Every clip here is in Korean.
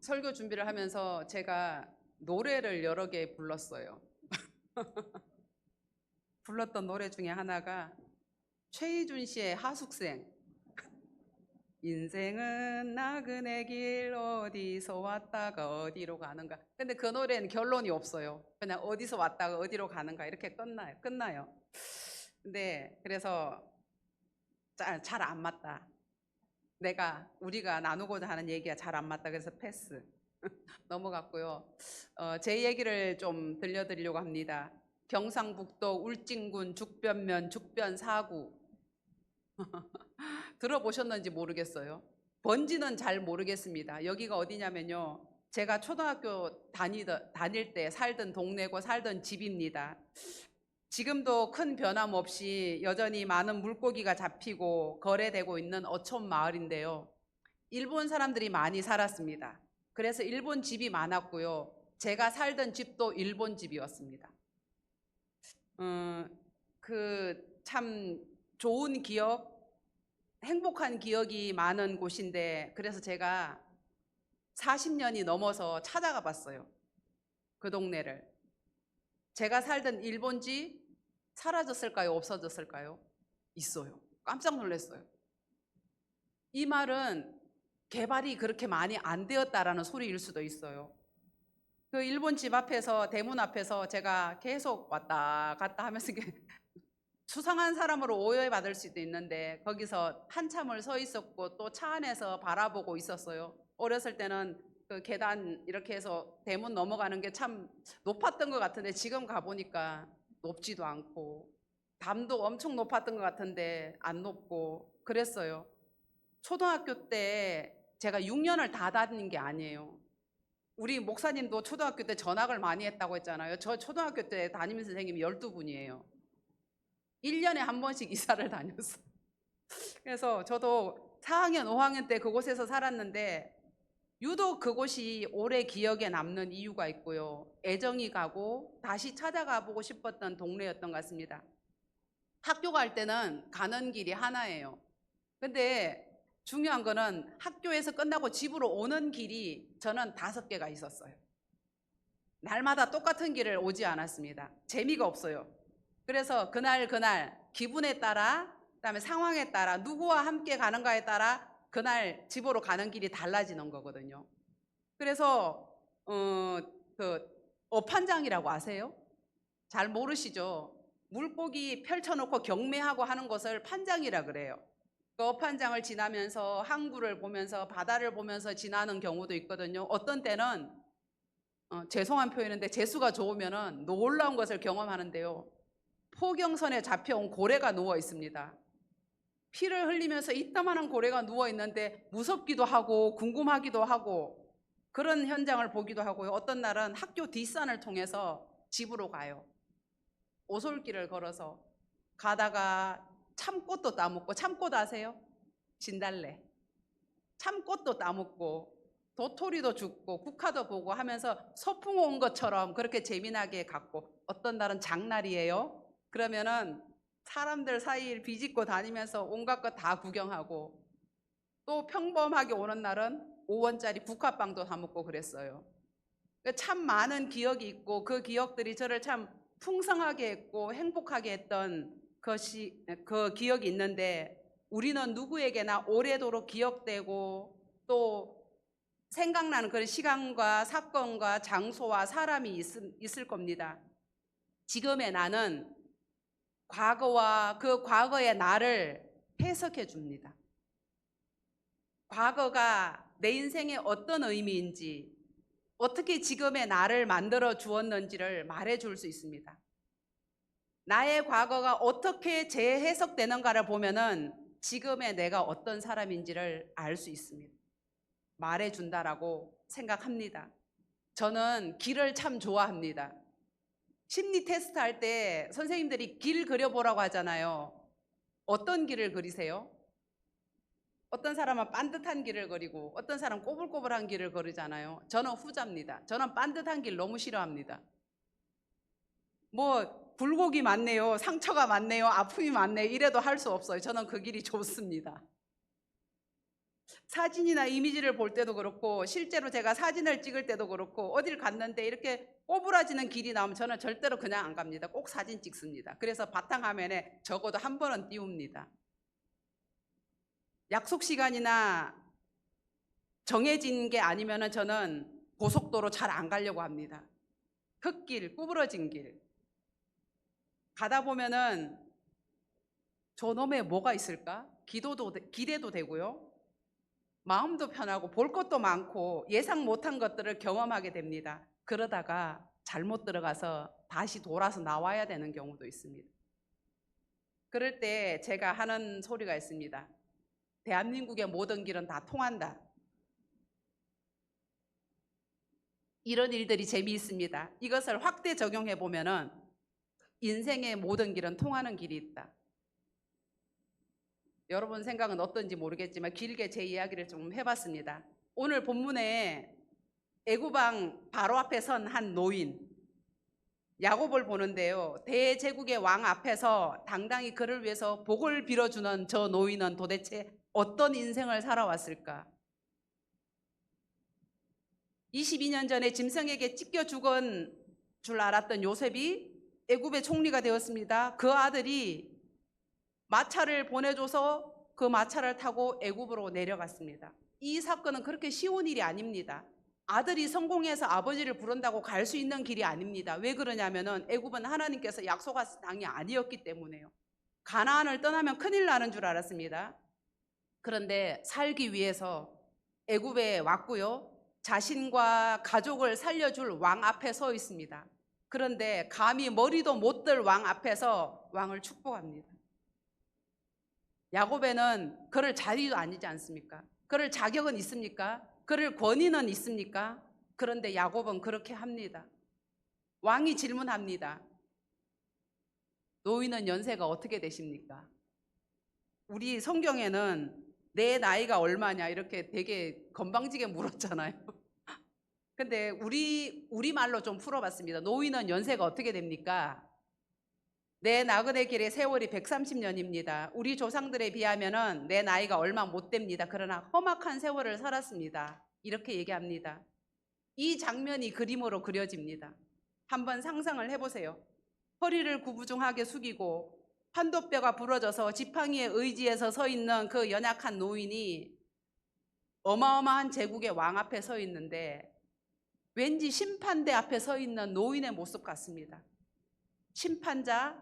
설교 준비를 하면서 제가 노래를 여러 개 불렀어요. 불렀던 노래 중에 하나가 최희준 씨의 하숙생. 인생은 나그네 길 어디서 왔다가 어디로 가는가. 근데 그 노래는 결론이 없어요. 그냥 어디서 왔다가 어디로 가는가 이렇게 끝나요. 근데 그래서 잘 안 맞다. 우리가 나누고자 하는 얘기가 잘 안 맞다. 그래서 패스. 넘어갔고요. 제 얘기를 좀 들려드리려고 합니다. 경상북도 울진군 죽변면 죽변4구 들어보셨는지 모르겠어요. 뭔지는 잘 모르겠습니다. 여기가 어디냐면요, 제가 초등학교 다닐 때 살던 동네고 살던 집입니다. 지금도 큰 변함 없이 여전히 많은 물고기가 잡히고 거래되고 있는 어촌 마을인데요, 일본 사람들이 많이 살았습니다. 그래서 일본 집이 많았고요, 제가 살던 집도 일본 집이었습니다. 참 좋은 기억, 행복한 기억이 많은 곳인데, 그래서 제가 40년이 넘어서 찾아가 봤어요. 그 동네를. 제가 살던 일본 집 사라졌을까요? 없어졌을까요? 있어요. 깜짝 놀랐어요. 이 말은 개발이 그렇게 많이 안 되었다라는 소리일 수도 있어요. 그 일본 집 앞에서, 대문 앞에서 제가 계속 왔다 갔다 하면서 수상한 사람으로 오해받을 수도 있는데, 거기서 한참을 서 있었고 또 차 안에서 바라보고 있었어요. 어렸을 때는 그 계단 이렇게 해서 대문 넘어가는 게 참 높았던 것 같은데, 지금 가보니까 높지도 않고, 담도 엄청 높았던 것 같은데 안 높고 그랬어요. 초등학교 때 제가 6년을 다 다닌 게 아니에요. 우리 목사님도 초등학교 때 전학을 많이 했다고 했잖아요. 저 초등학교 때 담임 선생님이 12분이에요. 1년에 한 번씩 이사를 다녔어요. 그래서 저도 4학년, 5학년 때 그곳에서 살았는데, 유독 그곳이 오래 기억에 남는 이유가 있고요, 애정이 가고 다시 찾아가 보고 싶었던 동네였던 것 같습니다. 학교 갈 때는 가는 길이 하나예요. 근데 중요한 거는 학교에서 끝나고 집으로 오는 길이 저는 5개가 있었어요. 날마다 똑같은 길을 오지 않았습니다. 재미가 없어요. 그래서 그날 기분에 따라, 그다음에 상황에 따라, 누구와 함께 가는가에 따라 그날 집으로 가는 길이 달라지는 거거든요. 그래서 그 어판장이라고 아세요? 잘 모르시죠? 물고기 펼쳐놓고 경매하고 하는 것을 판장이라 그래요. 그 어판장을 지나면서 항구를 보면서 바다를 보면서 지나는 경우도 있거든요. 어떤 때는 죄송한 표현인데 재수가 좋으면은 놀라운 것을 경험하는데요, 포경선에 잡혀온 고래가 누워 있습니다. 피를 흘리면서 이따만한 고래가 누워 있는데 무섭기도 하고 궁금하기도 하고, 그런 현장을 보기도 하고요. 어떤 날은 학교 뒷산을 통해서 집으로 가요. 오솔길을 걸어서 가다가 참꽃도 따먹고, 참꽃 아세요? 진달래. 참꽃도 따먹고 도토리도 줍고 국화도 보고 하면서 소풍 온 것처럼 그렇게 재미나게 갔고, 어떤 날은 장날이에요. 그러면은 사람들 사이를 비집고 다니면서 온갖 거 다 구경하고, 또 평범하게 오는 날은 5원짜리 국화빵도 사 먹고 그랬어요. 참 많은 기억이 있고, 그 기억들이 저를 참 풍성하게 했고 행복하게 했던 그 기억이 있는데, 우리는 누구에게나 오래도록 기억되고 또 생각나는 그런 시간과 사건과 장소와 사람이 있을 겁니다. 지금의 나는 과거와 그 과거의 나를 해석해 줍니다. 과거가 내 인생에 어떤 의미인지, 어떻게 지금의 나를 만들어 주었는지를 말해 줄 수 있습니다. 나의 과거가 어떻게 재해석되는가를 보면은 지금의 내가 어떤 사람인지를 알 수 있습니다. 말해 준다라고 생각합니다. 저는 길을 참 좋아합니다. 심리 테스트 할 때 선생님들이 길 그려보라고 하잖아요. 어떤 길을 그리세요? 어떤 사람은 반듯한 길을 그리고 어떤 사람은 꼬불꼬불한 길을 그리잖아요. 저는 후자입니다. 저는 반듯한 길 너무 싫어합니다. 뭐 굴곡이 많네요, 상처가 많네요, 아픔이 많네요, 이래도 할 수 없어요. 저는 그 길이 좋습니다. 사진이나 이미지를 볼 때도 그렇고 실제로 제가 사진을 찍을 때도 그렇고 어딜 갔는데 이렇게 꼬부라지는 길이 나오면 저는 절대로 그냥 안 갑니다. 꼭 사진 찍습니다. 그래서 바탕화면에 적어도 한 번은 띄웁니다. 약속 시간이나 정해진 게 아니면은 저는 고속도로 잘 안 가려고 합니다. 흙길, 구부러진 길. 가다 보면은 저놈에 뭐가 있을까? 기대도 되고요. 마음도 편하고 볼 것도 많고 예상 못한 것들을 경험하게 됩니다. 그러다가 잘못 들어가서 다시 돌아서 나와야 되는 경우도 있습니다. 그럴 때 제가 하는 소리가 있습니다. 대한민국의 모든 길은 다 통한다. 이런 일들이 재미있습니다. 이것을 확대 적용해 보면은 인생의 모든 길은 통하는 길이 있다. 여러분 생각은 어떤지 모르겠지만 길게 제 이야기를 좀 해봤습니다. 오늘 본문에 애굽왕 바로 앞에 선 한 노인 야곱을 보는데요. 대제국의 왕 앞에서 당당히 그를 위해서 복을 빌어주는 저 노인은 도대체 어떤 인생을 살아왔을까? 22년 전에 짐승에게 찢겨 죽은 줄 알았던 요셉이 애굽의 총리가 되었습니다. 그 아들이 마차를 보내줘서 그 마차를 타고 애굽으로 내려갔습니다. 이 사건은 그렇게 쉬운 일이 아닙니다. 아들이 성공해서 아버지를 부른다고 갈 수 있는 길이 아닙니다. 왜 그러냐면은 애굽은 하나님께서 약속하신 땅이 아니었기 때문에요. 가나안을 떠나면 큰일 나는 줄 알았습니다. 그런데 살기 위해서 애굽에 왔고요. 자신과 가족을 살려줄 왕 앞에 서 있습니다. 그런데 감히 머리도 못 들 왕 앞에서 왕을 축복합니다. 야곱에는 그럴 자리도 아니지 않습니까? 그럴 자격은 있습니까? 그럴 권위는 있습니까? 그런데 야곱은 그렇게 합니다. 왕이 질문합니다. 노인은 연세가 어떻게 되십니까? 우리 성경에는 내 나이가 얼마냐 이렇게 되게 건방지게 물었잖아요. 근데 우리말로 좀 풀어봤습니다. 노인은 연세가 어떻게 됩니까? 내 나그네 길의 세월이 130년입니다. 우리 조상들에 비하면은 내 나이가 얼마 못 됩니다. 그러나 험악한 세월을 살았습니다. 이렇게 얘기합니다. 이 장면이 그림으로 그려집니다. 한번 상상을 해보세요. 허리를 구부정하게 숙이고 판도뼈가 부러져서 지팡이에 의지해서 서 있는 그 연약한 노인이 어마어마한 제국의 왕 앞에 서 있는데 왠지 심판대 앞에 서 있는 노인의 모습 같습니다. 심판자,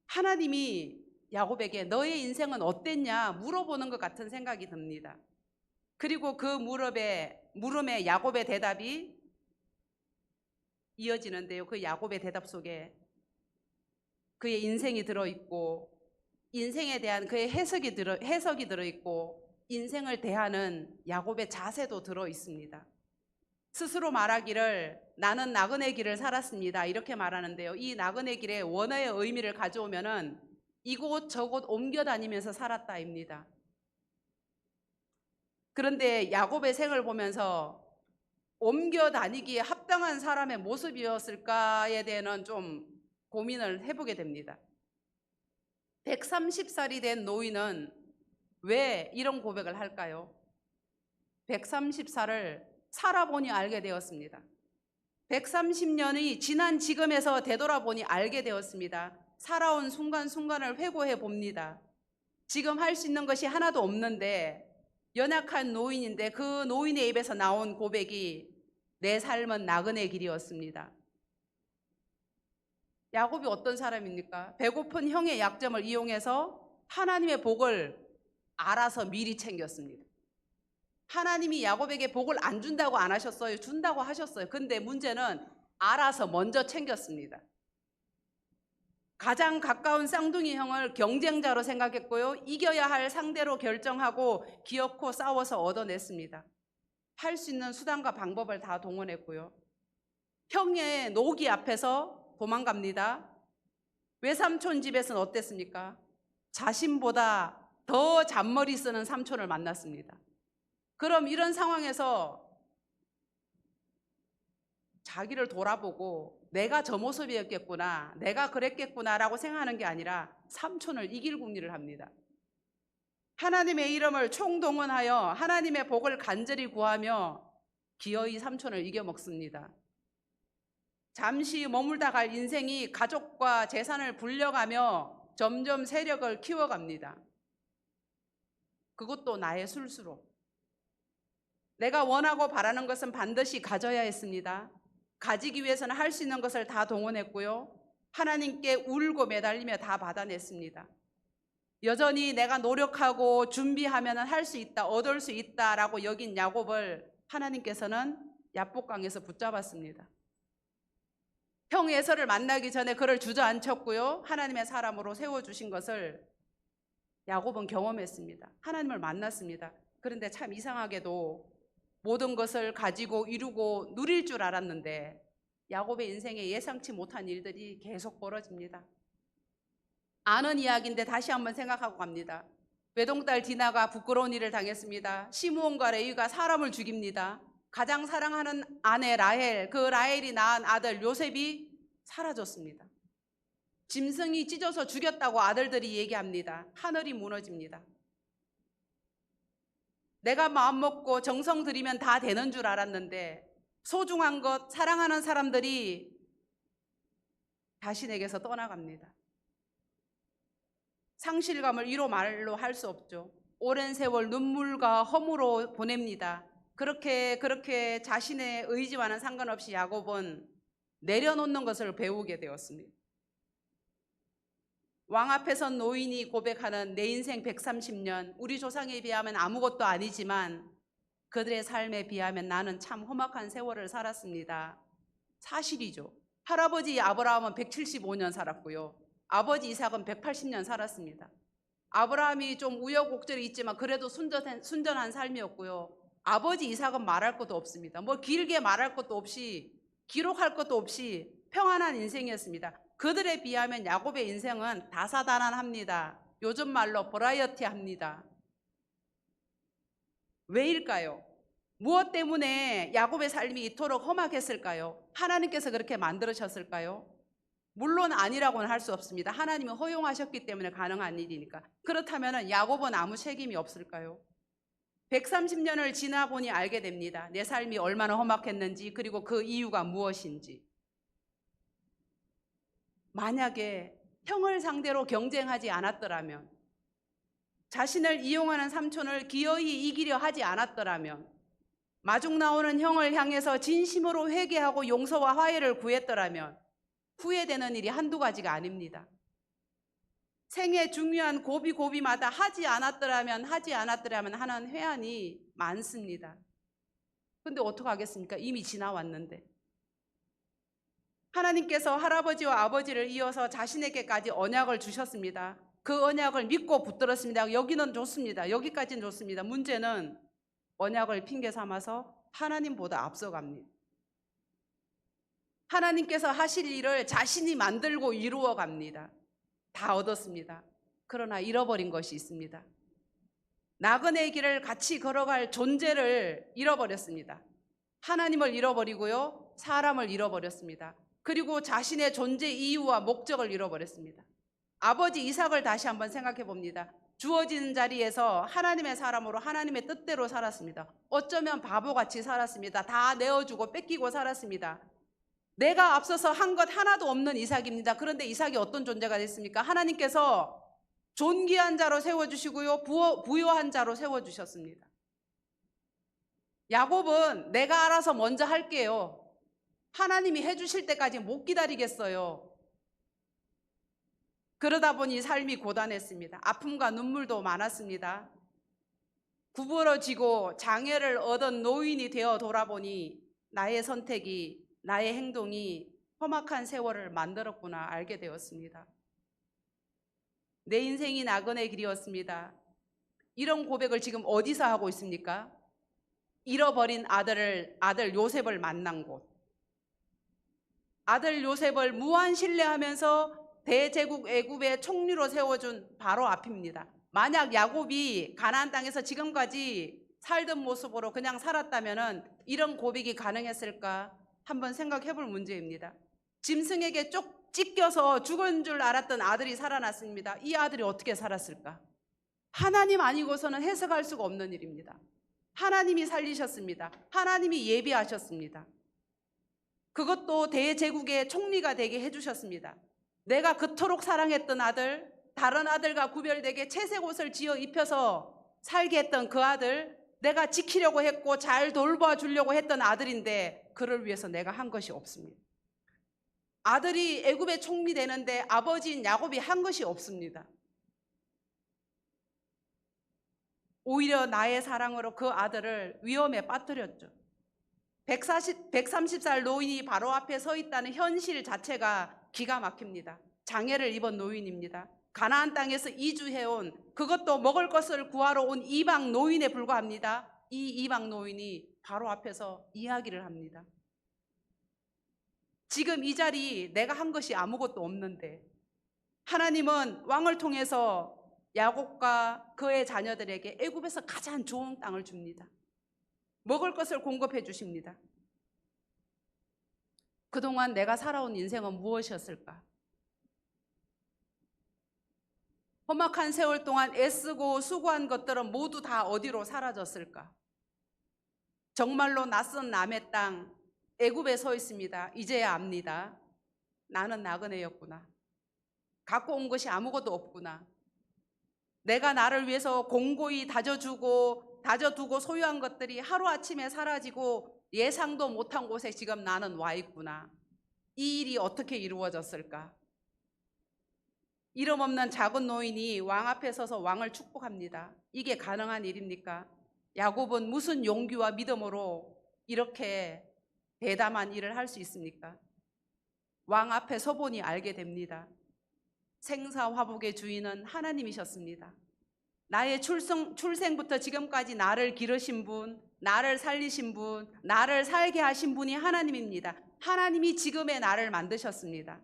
하나님이 야곱에게 너의 인생은 어땠냐 물어보는 것 같은 생각이 듭니다. 그리고 그 물음에 야곱의 대답이 이어지는데요. 그 야곱의 대답 속에 그의 인생이 들어있고 인생에 대한 그의 해석이 들어있고 인생을 대하는 야곱의 자세도 들어있습니다. 스스로 말하기를 나는 나그네 길을 살았습니다. 이렇게 말하는데요. 이 나그네 길에 원어의 의미를 가져오면은 이곳 저곳 옮겨 다니면서 살았다입니다. 그런데 야곱의 생을 보면서 옮겨 다니기에 합당한 사람의 모습이었을까에 대해서는 좀 고민을 해보게 됩니다. 130살이 된 노인은 왜 이런 고백을 할까요? 130살을 살아보니 알게 되었습니다. 130년이 지난 지금에서 되돌아보니 알게 되었습니다. 살아온 순간순간을 회고해 봅니다. 지금 할 수 있는 것이 하나도 없는데 연약한 노인인데 그 노인의 입에서 나온 고백이 내 삶은 나그네 길이었습니다. 야곱이 어떤 사람입니까? 배고픈 형의 약점을 이용해서 하나님의 복을 알아서 미리 챙겼습니다. 하나님이 야곱에게 복을 안 준다고 안 하셨어요? 준다고 하셨어요. 근데 문제는 알아서 먼저 챙겼습니다. 가장 가까운 쌍둥이 형을 경쟁자로 생각했고요. 이겨야 할 상대로 결정하고 기어코 싸워서 얻어냈습니다. 할 수 있는 수단과 방법을 다 동원했고요. 형의 노기 앞에서 도망갑니다. 외삼촌 집에서는 어땠습니까? 자신보다 더 잔머리 쓰는 삼촌을 만났습니다. 그럼 이런 상황에서 자기를 돌아보고 내가 저 모습이었겠구나, 내가 그랬겠구나라고 생각하는 게 아니라 삼촌을 이길 궁리를 합니다. 하나님의 이름을 총동원하여 하나님의 복을 간절히 구하며 기어이 삼촌을 이겨먹습니다. 잠시 머물다 갈 인생이 가족과 재산을 불려가며 점점 세력을 키워갑니다. 그것도 나의 술수로. 내가 원하고 바라는 것은 반드시 가져야 했습니다. 가지기 위해서는 할 수 있는 것을 다 동원했고요. 하나님께 울고 매달리며 다 받아냈습니다. 여전히 내가 노력하고 준비하면 할 수 있다, 얻을 수 있다라고 여긴 야곱을 하나님께서는 야복강에서 붙잡았습니다. 형 에서를 만나기 전에 그를 주저앉혔고요. 하나님의 사람으로 세워주신 것을 야곱은 경험했습니다. 하나님을 만났습니다. 그런데 참 이상하게도 모든 것을 가지고 이루고 누릴 줄 알았는데 야곱의 인생에 예상치 못한 일들이 계속 벌어집니다. 아는 이야기인데 다시 한번 생각하고 갑니다. 외동딸 디나가 부끄러운 일을 당했습니다. 시므온과 레위가 사람을 죽입니다. 가장 사랑하는 아내 라헬, 그 라헬이 낳은 아들 요셉이 사라졌습니다. 짐승이 찢어서 죽였다고 아들들이 얘기합니다. 하늘이 무너집니다. 내가 마음먹고 정성 들이면 다 되는 줄 알았는데 소중한 것, 사랑하는 사람들이 자신에게서 떠나갑니다. 상실감을 이로 말로 할 수 없죠. 오랜 세월 눈물과 허무로 보냅니다. 그렇게 자신의 의지와는 상관없이 야곱은 내려놓는 것을 배우게 되었습니다. 왕 앞에 선 노인이 고백하는 내 인생 130년, 우리 조상에 비하면 아무것도 아니지만 그들의 삶에 비하면 나는 참 험악한 세월을 살았습니다. 사실이죠. 할아버지 아브라함은 175년 살았고요. 아버지 이삭은 180년 살았습니다. 아브라함이 좀 우여곡절이 있지만 그래도 순전한 삶이었고요. 아버지 이삭은 말할 것도 없습니다. 뭐 길게 말할 것도 없이 기록할 것도 없이 평안한 인생이었습니다. 그들에 비하면 야곱의 인생은 다사다난합니다. 요즘 말로 버라이어티합니다. 왜일까요? 무엇 때문에 야곱의 삶이 이토록 험악했을까요? 하나님께서 그렇게 만들으셨을까요? 물론 아니라고는 할 수 없습니다. 하나님이 허용하셨기 때문에 가능한 일이니까. 그렇다면 야곱은 아무 책임이 없을까요? 130년을 지나 보니 알게 됩니다. 내 삶이 얼마나 험악했는지, 그리고 그 이유가 무엇인지. 만약에 형을 상대로 경쟁하지 않았더라면, 자신을 이용하는 삼촌을 기어이 이기려 하지 않았더라면, 마중 나오는 형을 향해서 진심으로 회개하고 용서와 화해를 구했더라면 후회되는 일이 한두 가지가 아닙니다. 생애 중요한 고비마다 하지 않았더라면 하는 회한이 많습니다. 근데 어떡하겠습니까? 이미 지나왔는데. 하나님께서 할아버지와 아버지를 이어서 자신에게까지 언약을 주셨습니다. 그 언약을 믿고 붙들었습니다. 여기는 좋습니다. 여기까지는 좋습니다. 문제는 언약을 핑계 삼아서 하나님보다 앞서갑니다. 하나님께서 하실 일을 자신이 만들고 이루어 갑니다. 다 얻었습니다. 그러나 잃어버린 것이 있습니다. 나그네의 길을 같이 걸어갈 존재를 잃어버렸습니다. 하나님을 잃어버리고요, 사람을 잃어버렸습니다. 그리고 자신의 존재 이유와 목적을 잃어버렸습니다. 아버지 이삭을 다시 한번 생각해 봅니다. 주어진 자리에서 하나님의 사람으로 하나님의 뜻대로 살았습니다. 어쩌면 바보같이 살았습니다. 다 내어주고 뺏기고 살았습니다. 내가 앞서서 한 것 하나도 없는 이삭입니다. 그런데 이삭이 어떤 존재가 됐습니까? 하나님께서 존귀한 자로 세워주시고요, 부요한 자로 세워주셨습니다. 야곱은 내가 알아서 먼저 할게요. 하나님이 해주실 때까지 못 기다리겠어요. 그러다 보니 삶이 고단했습니다. 아픔과 눈물도 많았습니다. 구부러지고 장애를 얻은 노인이 되어 돌아보니 나의 선택이, 나의 행동이 험악한 세월을 만들었구나 알게 되었습니다. 내 인생이 나그네 길이었습니다. 이런 고백을 지금 어디서 하고 있습니까? 잃어버린 아들 요셉을 만난 곳. 아들 요셉을 무한 신뢰하면서 대제국 애굽의 총리로 세워준 바로 앞입니다. 만약 야곱이 가나안 땅에서 지금까지 살던 모습으로 그냥 살았다면 이런 고백이 가능했을까? 한번 생각해 볼 문제입니다. 짐승에게 쪽 찢겨서 죽은 줄 알았던 아들이 살아났습니다. 이 아들이 어떻게 살았을까? 하나님 아니고서는 해석할 수가 없는 일입니다. 하나님이 살리셨습니다. 하나님이 예비하셨습니다. 그것도 대제국의 총리가 되게 해주셨습니다. 내가 그토록 사랑했던 아들, 다른 아들과 구별되게 채색 옷을 지어 입혀서 살게 했던 그 아들, 내가 지키려고 했고 잘 돌봐주려고 했던 아들인데 그를 위해서 내가 한 것이 없습니다. 아들이 애굽의 총리 되는데 아버지인 야곱이 한 것이 없습니다. 오히려 나의 사랑으로 그 아들을 위험에 빠뜨렸죠. 130살 노인이 바로 앞에 서 있다는 현실 자체가 기가 막힙니다. 장애를 입은 노인입니다. 가나안 땅에서 이주해온, 그것도 먹을 것을 구하러 온 이방 노인에 불과합니다. 이 이방 노인이 바로 앞에서 이야기를 합니다. 지금 이 자리 내가 한 것이 아무것도 없는데 하나님은 왕을 통해서 야곱과 그의 자녀들에게 애굽에서 가장 좋은 땅을 줍니다. 먹을 것을 공급해 주십니다. 그동안 내가 살아온 인생은 무엇이었을까? 험악한 세월 동안 애쓰고 수고한 것들은 모두 다 어디로 사라졌을까? 정말로 낯선 남의 땅 애굽에 서 있습니다. 이제야 압니다. 나는 나그네였구나. 갖고 온 것이 아무것도 없구나. 내가 나를 위해서 공고히 다져두고 소유한 것들이 하루아침에 사라지고 예상도 못한 곳에 지금 나는 와 있구나. 이 일이 어떻게 이루어졌을까? 이름 없는 작은 노인이 왕 앞에 서서 왕을 축복합니다. 이게 가능한 일입니까? 야곱은 무슨 용기와 믿음으로 이렇게 대담한 일을 할 수 있습니까? 왕 앞에 서보니 알게 됩니다. 생사화복의 주인은 하나님이셨습니다. 나의 출생부터 지금까지 나를 기르신 분, 나를 살리신 분, 나를 살게 하신 분이 하나님입니다. 하나님이 지금의 나를 만드셨습니다.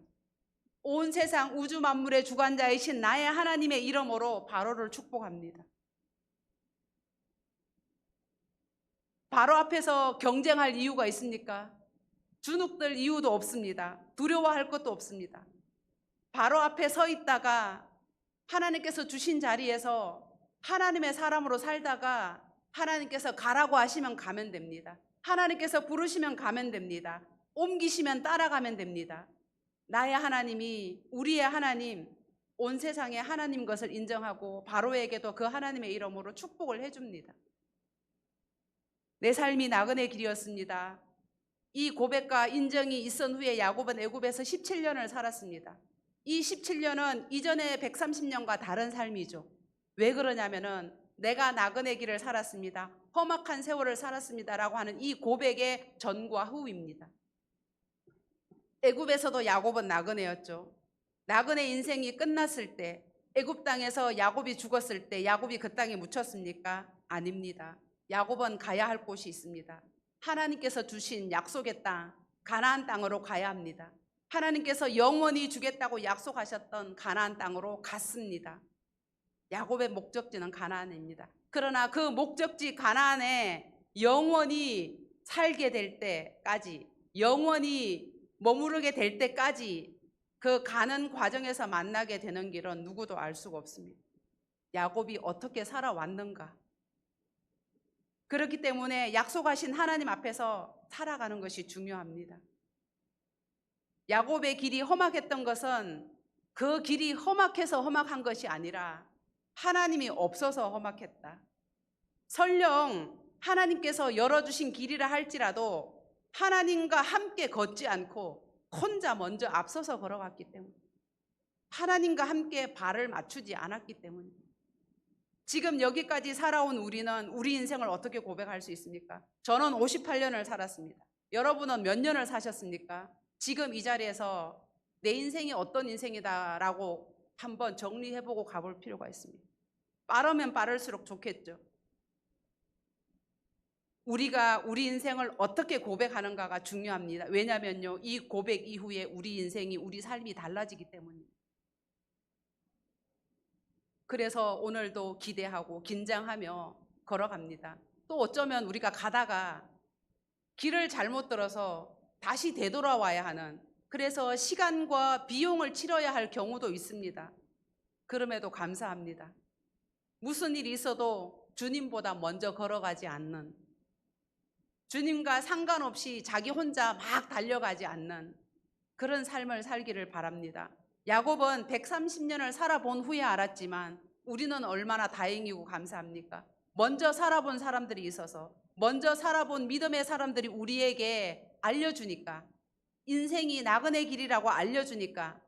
온 세상 우주 만물의 주관자이신 나의 하나님의 이름으로 바로를 축복합니다. 바로 앞에서 경쟁할 이유가 있습니까? 주눅들 이유도 없습니다. 두려워할 것도 없습니다. 바로 앞에 서 있다가 하나님께서 주신 자리에서 하나님의 사람으로 살다가 하나님께서 가라고 하시면 가면 됩니다. 하나님께서 부르시면 가면 됩니다. 옮기시면 따라가면 됩니다. 나의 하나님이, 우리의 하나님, 온 세상의 하나님 것을 인정하고 바로에게도 그 하나님의 이름으로 축복을 해줍니다. 내 삶이 나그네 길이었습니다. 이 고백과 인정이 있은 후에 야곱은 애굽에서 17년을 살았습니다. 이 17년은 이전의 130년과 다른 삶이죠. 왜 그러냐면은 내가 나그네 길을 살았습니다. 험악한 세월을 살았습니다라고 하는 이 고백의 전과 후입니다. 애굽에서도 야곱은 나그네였죠. 나그네 인생이 끝났을 때, 애굽 땅에서 야곱이 죽었을 때 야곱이 그 땅에 묻혔습니까? 아닙니다. 야곱은 가야 할 곳이 있습니다. 하나님께서 주신 약속의 땅, 가나안 땅으로 가야 합니다. 하나님께서 영원히 주겠다고 약속하셨던 가나안 땅으로 갔습니다. 야곱의 목적지는 가나안입니다. 그러나 그 목적지 가나안에 영원히 살게 될 때까지, 영원히 머무르게 될 때까지 그 가는 과정에서 만나게 되는 길은 누구도 알 수가 없습니다. 야곱이 어떻게 살아왔는가? 그렇기 때문에 약속하신 하나님 앞에서 살아가는 것이 중요합니다. 야곱의 길이 험악했던 것은 그 길이 험악해서 험악한 것이 아니라 하나님이 없어서 험악했다. 설령 하나님께서 열어주신 길이라 할지라도 하나님과 함께 걷지 않고 혼자 먼저 앞서서 걸어갔기 때문에, 하나님과 함께 발을 맞추지 않았기 때문에 지금 여기까지 살아온 우리는 우리 인생을 어떻게 고백할 수 있습니까? 저는 58년을 살았습니다. 여러분은 몇 년을 사셨습니까? 지금 이 자리에서 내 인생이 어떤 인생이다라고 한번 정리해보고 가볼 필요가 있습니다. 빠르면 빠를수록 좋겠죠. 우리가 우리 인생을 어떻게 고백하는가가 중요합니다. 왜냐면요, 이 고백 이후에 우리 인생이, 우리 삶이 달라지기 때문입니다. 그래서 오늘도 기대하고 긴장하며 걸어갑니다. 또 어쩌면 우리가 가다가 길을 잘못 들어서 다시 되돌아와야 하는, 그래서 시간과 비용을 치러야 할 경우도 있습니다. 그럼에도 감사합니다. 무슨 일이 있어도 주님보다 먼저 걸어가지 않는, 주님과 상관없이 자기 혼자 막 달려가지 않는 그런 삶을 살기를 바랍니다. 야곱은 130년을 살아본 후에 알았지만 우리는 얼마나 다행이고 감사합니까? 먼저 살아본 사람들이 있어서, 먼저 살아본 믿음의 사람들이 우리에게 알려주니까, 인생이 나그네 길이라고 알려주니까,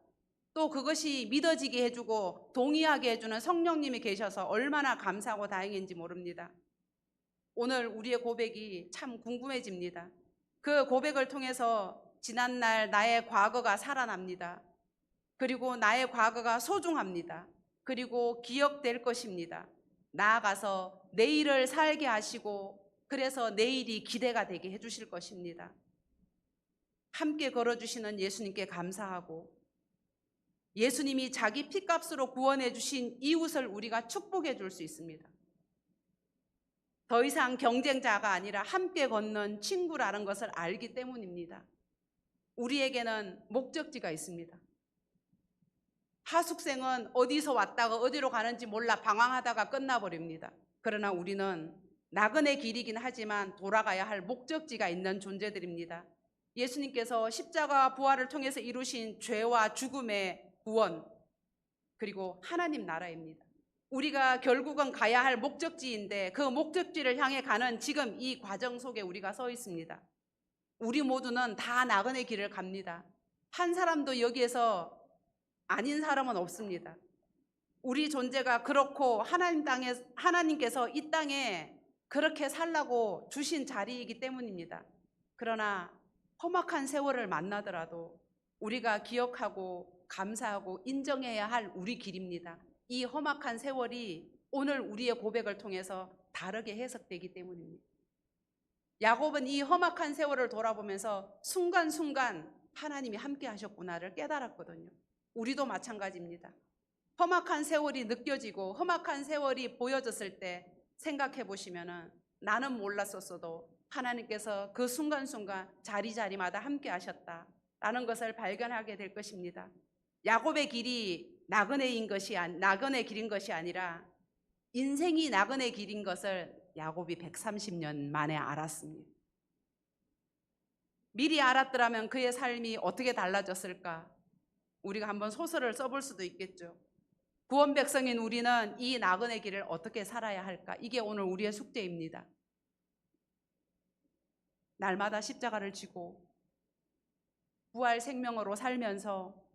또 그것이 믿어지게 해주고 동의하게 해주는 성령님이 계셔서 얼마나 감사하고 다행인지 모릅니다. 오늘 우리의 고백이 참 궁금해집니다. 그 고백을 통해서 지난날 나의 과거가 살아납니다. 그리고 나의 과거가 소중합니다. 그리고 기억될 것입니다. 나아가서 내일을 살게 하시고 그래서 내일이 기대가 되게 해주실 것입니다. 함께 걸어주시는 예수님께 감사하고 예수님이 자기 피값으로 구원해 주신 이웃을 우리가 축복해 줄 수 있습니다. 더 이상 경쟁자가 아니라 함께 걷는 친구라는 것을 알기 때문입니다. 우리에게는 목적지가 있습니다. 하숙생은 어디서 왔다가 어디로 가는지 몰라 방황하다가 끝나버립니다. 그러나 우리는 나그네 길이긴 하지만 돌아가야 할 목적지가 있는 존재들입니다. 예수님께서 십자가와 부활을 통해서 이루신 죄와 죽음의 구원, 그리고 하나님 나라입니다. 우리가 결국은 가야 할 목적지인데 그 목적지를 향해 가는 지금 이 과정 속에 우리가 서 있습니다. 우리 모두는 다 나그네 길을 갑니다. 한 사람도 여기에서 아닌 사람은 없습니다. 우리 존재가 그렇고 하나님께서 이 땅에 그렇게 살라고 주신 자리이기 때문입니다. 그러나 험악한 세월을 만나더라도 우리가 기억하고 감사하고 인정해야 할 우리 길입니다. 이 험악한 세월이 오늘 우리의 고백을 통해서 다르게 해석되기 때문입니다. 야곱은 이 험악한 세월을 돌아보면서 순간순간 하나님이 함께 하셨구나를 깨달았거든요. 우리도 마찬가지입니다. 험악한 세월이 느껴지고 험악한 세월이 보여졌을 때 생각해 보시면은 나는 몰랐었어도 하나님께서 그 순간순간 자리자리마다 함께 하셨다라는 것을 발견하게 될 것입니다. 야곱의 길이 나그네 길인 것이 아니라 인생이 나그네 길인 것을 야곱이 130년 만에 알았습니다. 미리 알았더라면 그의 삶이 어떻게 달라졌을까? 우리가 한번 소설을 써볼 수도 있겠죠. 구원 백성인 우리는 이 나그네 길을 어떻게 살아야 할까? 이게 오늘 우리의 숙제입니다. 날마다 십자가를 지고 부활 생명으로 살면서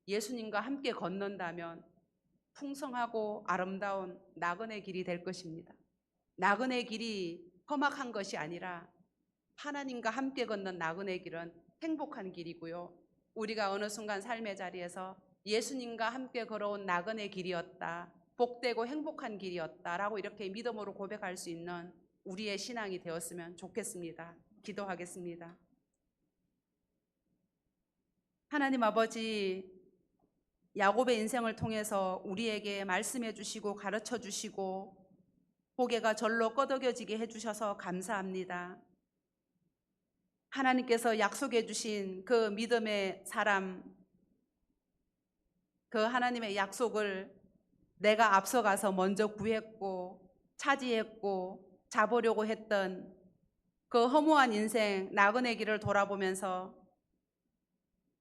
예수님과 함께 걷는다면 풍성하고 아름다운 나그네 길이 될 것입니다. 나그네 길이 험악한 것이 아니라 하나님과 함께 걷는 나그네 길은 행복한 길이고요. 우리가 어느 순간 삶의 자리에서 예수님과 함께 걸어온 나그네 길이었다, 복되고 행복한 길이었다라고 이렇게 믿음으로 고백할 수 있는 우리의 신앙이 되었으면 좋겠습니다. 기도하겠습니다. 하나님 아버지, 야곱의 인생을 통해서 우리에게 말씀해 주시고 가르쳐 주시고 고개가 절로 끄덕여지게 해주셔서 감사합니다. 하나님께서 약속해 주신 그 믿음의 사람, 그 하나님의 약속을 내가 앞서가서 먼저 구했고 차지했고 잡으려고 했던 그 허무한 인생 나그네 길을 돌아보면서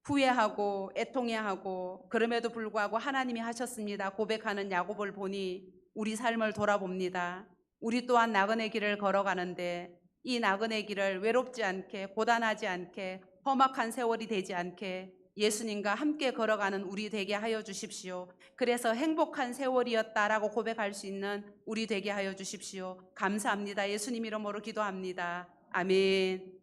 후회하고 애통해하고 그럼에도 불구하고 하나님이 하셨습니다 고백하는 야곱을 보니 우리 삶을 돌아봅니다. 우리 또한 나그네 길을 걸어가는데 이 나그네 길을 외롭지 않게, 고단하지 않게, 험악한 세월이 되지 않게 예수님과 함께 걸어가는 우리 되게 하여 주십시오. 그래서 행복한 세월이었다라고 고백할 수 있는 우리 되게 하여 주십시오. 감사합니다. 예수님 이름으로 기도합니다. 아멘.